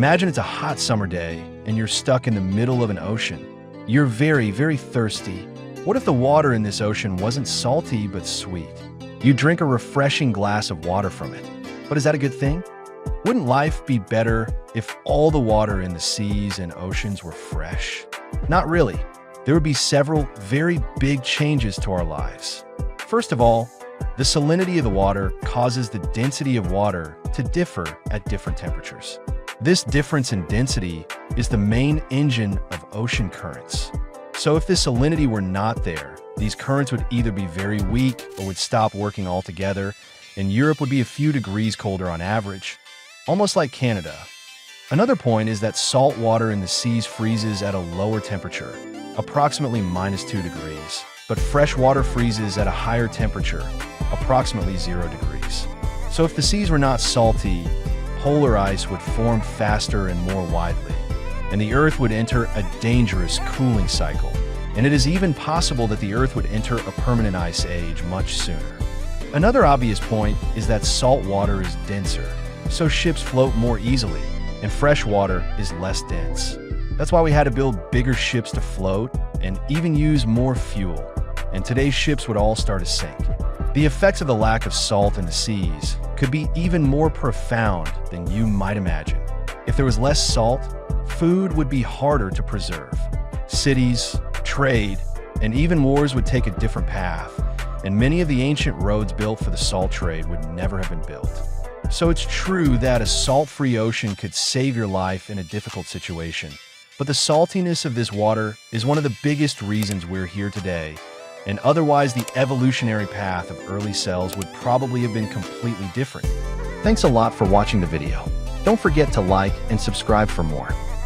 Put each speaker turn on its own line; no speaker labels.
Imagine it's a hot summer day and you're stuck in the middle of an ocean. You're very, very thirsty. What if the water in this ocean wasn't salty but sweet? You drink a refreshing glass of water from it. But is that a good thing? Wouldn't life be better if all the water in the seas and oceans were fresh? Not really. There would be several very big changes to our lives. First of all, the salinity of the water causes the density of water to differ at different temperatures. This difference in density is the main engine of ocean currents. So if the salinity were not there, these currents would either be very weak or would stop working altogether, and Europe would be a few degrees colder on average, almost like Canada. Another point is that salt water in the seas freezes at a lower temperature, approximately -2 degrees, but fresh water freezes at a higher temperature, approximately 0 degrees. So if the seas were not salty, polar ice would form faster and more widely, and the Earth would enter a dangerous cooling cycle. And it is even possible that the Earth would enter a permanent ice age much sooner. Another obvious point is that salt water is denser, so ships float more easily, and fresh water is less dense. That's why we had to build bigger ships to float and even use more fuel, and today's ships would all start to sink. The effects of the lack of salt in the seas could be even more profound than you might imagine. If there was less salt, food would be harder to preserve. Cities, trade, and even wars would take a different path, and many of the ancient roads built for the salt trade would never have been built. So it's true that a salt-free ocean could save your life in a difficult situation, but the saltiness of this water is one of the biggest reasons we're here today, and otherwise the evolutionary path of early cells would probably have been completely different. Thanks a lot for watching the video. Don't forget to like and subscribe for more.